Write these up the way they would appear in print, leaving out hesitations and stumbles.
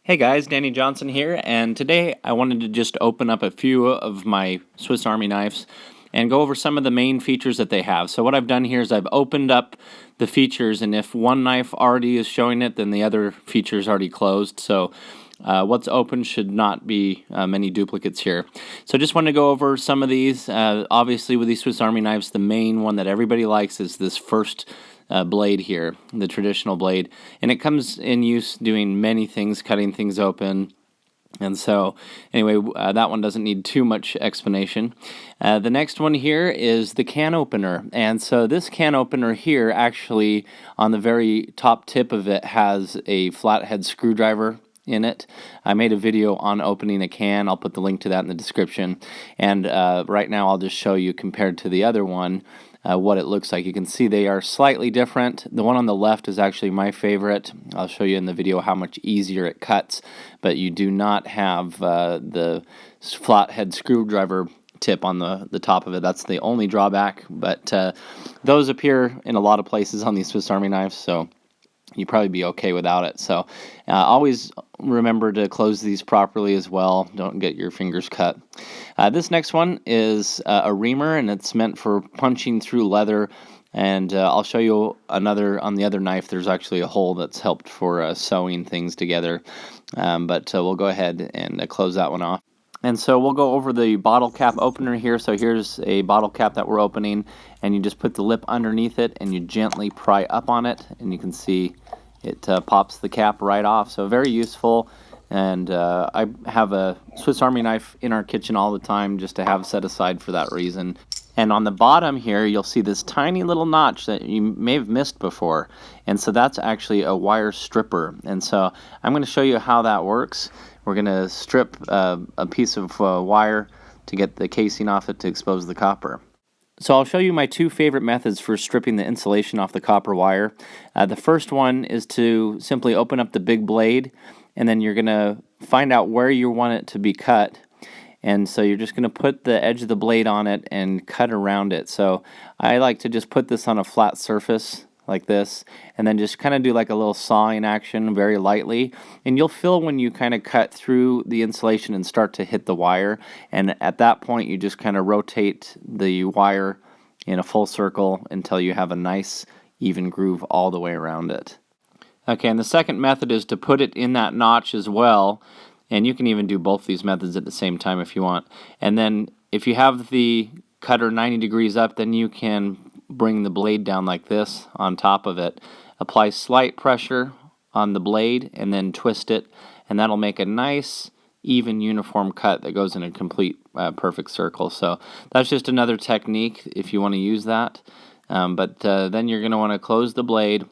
Hey guys, Danny Johnson here, and today I wanted to just open up a few of my Swiss Army knives and go over some of the main features that they have. So what I've done here is I've opened up the features, and if one knife already is showing it, then the other feature is already closed. So what's open should not be many duplicates here. So just want to go over some of these. Obviously with these Swiss Army knives, the main one that everybody likes is this first blade here, the traditional blade, and it comes in use doing many things, cutting things open. And so, anyway, that one doesn't need too much explanation. The next one here is the can opener. And so this can opener here, actually, on the very top tip of it, has a flathead screwdriver in it. I made a video on opening a can. I'll put the link to that in the description. And right now I'll just show you, compared to the other one, what it looks like. You can see they are slightly different. The one on the left is actually my favorite. I'll show you in the video how much easier it cuts, but you do not have the flathead screwdriver tip on the top of it. That's the only drawback, but those appear in a lot of places on these Swiss Army knives, so you'd probably be okay without it. So always remember to close these properly as well. Don't get your fingers cut. This next one is a reamer, and it's meant for punching through leather. And I'll show you another on the other knife. There's actually a hole that's helped for sewing things together. But we'll go ahead and close that one off. And so we'll go over the bottle cap opener here. So here's a bottle cap that we're opening, and you just put the lip underneath it and you gently pry up on it, and you can see it pops the cap right off. So very useful. And I have a Swiss Army knife in our kitchen all the time just to have set aside for that reason. And on the bottom here, you'll see this tiny little notch that you may have missed before. And so that's actually a wire stripper. And so I'm going to show you how that works. We're going to strip a piece of wire to get the casing off it to expose the copper. So I'll show you my two favorite methods for stripping the insulation off the copper wire. The first one is to simply open up the big blade, and then you're going to find out where you want it to be cut. And so you're just going to put the edge of the blade on it and cut around it. So I like to just put this on a flat surface like this, and then just kind of do like a little sawing action very lightly. And you'll feel when you kind of cut through the insulation and start to hit the wire. And at that point, you just kind of rotate the wire in a full circle until you have a nice even groove all the way around it. Okay, and the second method is to put it in that notch as well. And you can even do both these methods at the same time if you want. And then if you have the cutter 90 degrees up, then you can bring the blade down like this on top of it. Apply slight pressure on the blade and then twist it, and that'll make a nice, even, uniform cut that goes in a complete perfect circle. So that's just another technique if you want to use that. But then you're going to want to close the blade,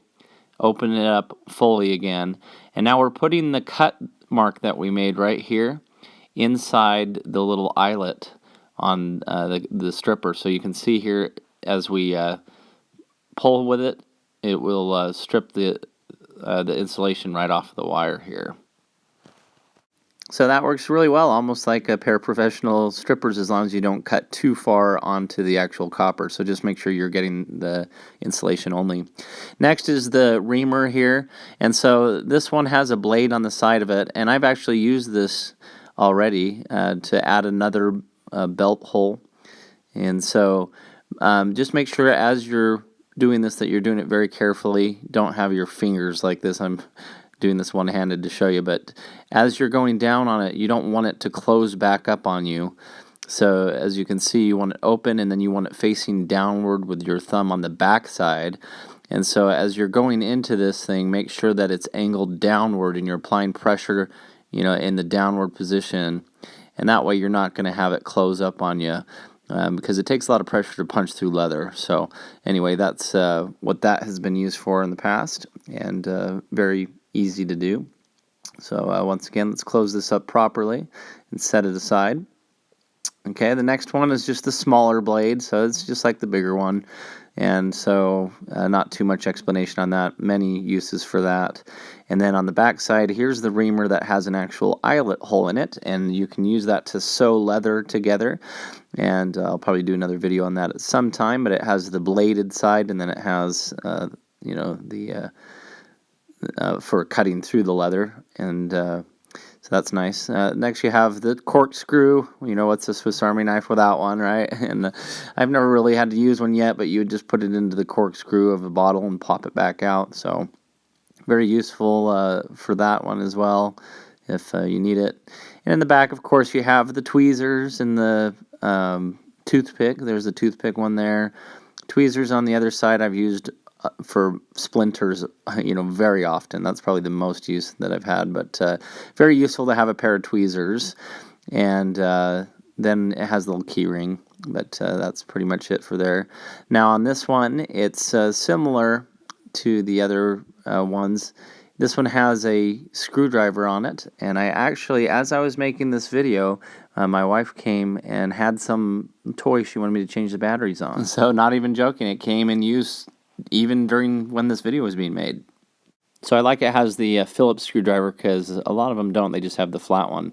open it up fully again, and now we're putting the cut mark that we made right here inside the little eyelet on the stripper. So you can see here as we pull with it, it will strip the insulation right off the wire here. So that works really well, almost like a pair of professional strippers, as long as you don't cut too far onto the actual copper. So just make sure you're getting the insulation only. Next is the reamer here, and so this one has a blade on the side of it, and I've actually used this already to add another belt hole. And so just make sure as you're doing this that you're doing it very carefully. Don't have your fingers like this. I'm doing this one-handed to show you, but as you're going down on it, you don't want it to close back up on you. So as you can see, you want it open, and then you want it facing downward with your thumb on the back side. And so as you're going into this thing, make sure that it's angled downward and you're applying pressure, in the downward position, and that way you're not going to have it close up on you. Because it takes a lot of pressure to punch through leather. So anyway, that's what that has been used for in the past, and very easy to do. So once again, let's close this up properly and set it aside. Okay, the next one is just the smaller blade, so it's just like the bigger one. And so not too much explanation on that, many uses for that. And then on the back side, here's the reamer that has an actual eyelet hole in it, and you can use that to sew leather together. And I'll probably do another video on that at some time, but it has the bladed side, and then it has for cutting through the leather. And So that's nice. Next you have the corkscrew. You know, what's a Swiss Army knife without one, right? And I've never really had to use one yet, but you would just put it into the corkscrew of a bottle and pop it back out. So very useful for that one as well, if you need it. And in the back, of course, you have the tweezers and the toothpick. There's a toothpick one there. Tweezers on the other side I've used for splinters, very often. That's probably the most use that I've had, but very useful to have a pair of tweezers. And then it has the little key ring, but that's pretty much it for there. Now on this one, it's similar to the other ones. This one has a screwdriver on it, and I actually, as I was making this video, my wife came and had some toy she wanted me to change the batteries on. So not even joking, it came in use even during when this video was being made. So I like it has the Phillips screwdriver because a lot of them don't. They just have the flat one.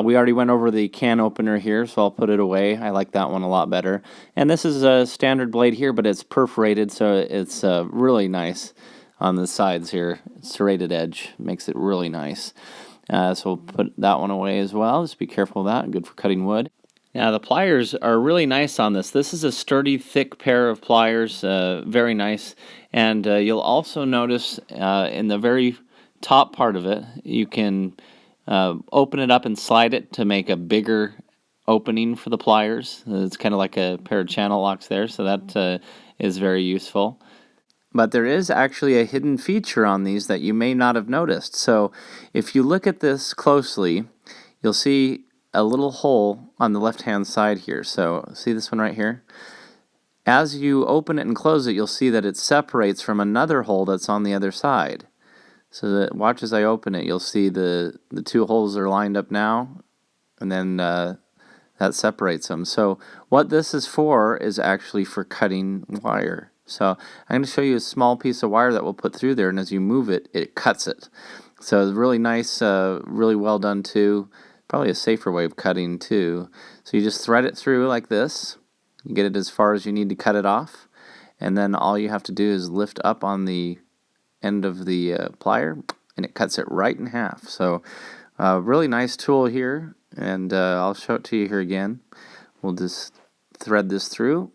We already went over the can opener here, so I'll put it away. I like that one a lot better. And this is a standard blade here, but it's perforated, so it's really nice on the sides here. Serrated edge makes it really nice. So we'll put that one away as well. Just be careful of that. Good for cutting wood. Now the pliers are really nice on this. This is a sturdy, thick pair of pliers, very nice. And you'll also notice in the very top part of it, you can open it up and slide it to make a bigger opening for the pliers. It's kind of like a pair of channel locks there, so that is very useful. But there is actually a hidden feature on these that you may not have noticed. So if you look at this closely, you'll see a little hole on the left-hand side here. So see this one right here? As you open it and close it, you'll see that it separates from another hole that's on the other side. So that, watch as I open it, you'll see the two holes are lined up now, and then that separates them. So what this is for is actually for cutting wire. So I'm going to show you a small piece of wire that we'll put through there, and as you move it, it cuts it. So it's really nice, really well done too. Probably a safer way of cutting too. So you just thread it through like this. You get it as far as you need to cut it off, and then all you have to do is lift up on the end of the plier, and it cuts it right in half. So really nice tool here, and I'll show it to you here again. We'll just thread this through,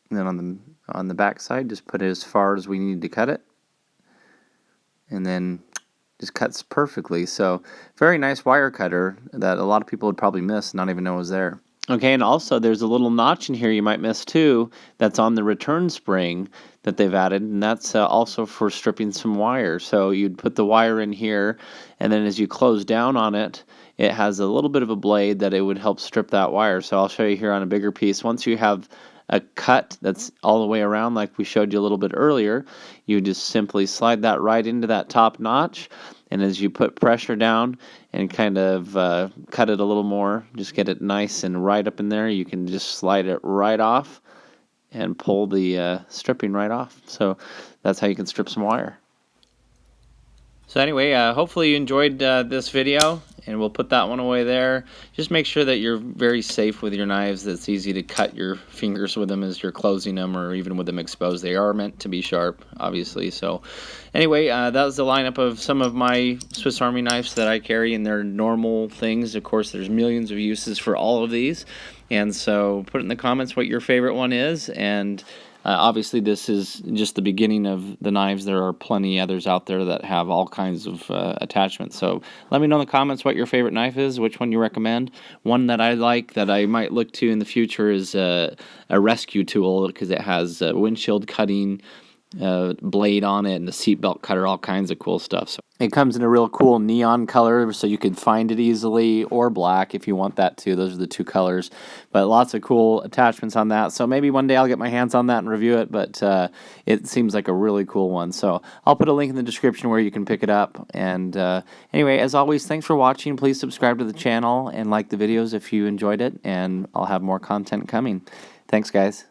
and then on the back side, just put it as far as we need to cut it, and then just cuts perfectly. So very nice wire cutter that a lot of people would probably miss, not even know was there. Okay, and also there's a little notch in here you might miss too that's on the return spring that they've added, and that's also for stripping some wire. So you'd put the wire in here, and then as you close down on it, it has a little bit of a blade that it would help strip that wire. So I'll show you here on a bigger piece. Once you have a cut that's all the way around like we showed you a little bit earlier, you just simply slide that right into that top notch, and as you put pressure down and kind of cut it a little more, just get it nice and right up in there, you can just slide it right off and pull the stripping right off. So that's how you can strip some wire. So anyway, hopefully you enjoyed this video, and we'll put that one away there. Just make sure that you're very safe with your knives. It's easy to cut your fingers with them as you're closing them, or even with them exposed. They are meant to be sharp, obviously. So anyway, that was the lineup of some of my Swiss Army knives that I carry in their normal things. Of course, there's millions of uses for all of these. And so put in the comments what your favorite one is, and obviously, this is just the beginning of the knives. There are plenty others out there that have all kinds of attachments. So let me know in the comments what your favorite knife is, which one you recommend. One that I like that I might look to in the future is a rescue tool, because it has a windshield cutting blade on it and the seatbelt cutter, all kinds of cool stuff. So it comes in a real cool neon color, so you could find it easily, or black if you want that too. Those are the two colors, but lots of cool attachments on that. So maybe one day I'll get my hands on that and review it, but it seems like a really cool one. So I'll put a link in the description where you can pick it up. And anyway, as always, thanks for watching. Please subscribe to the channel and like the videos if you enjoyed it, and I'll have more content coming. Thanks, guys.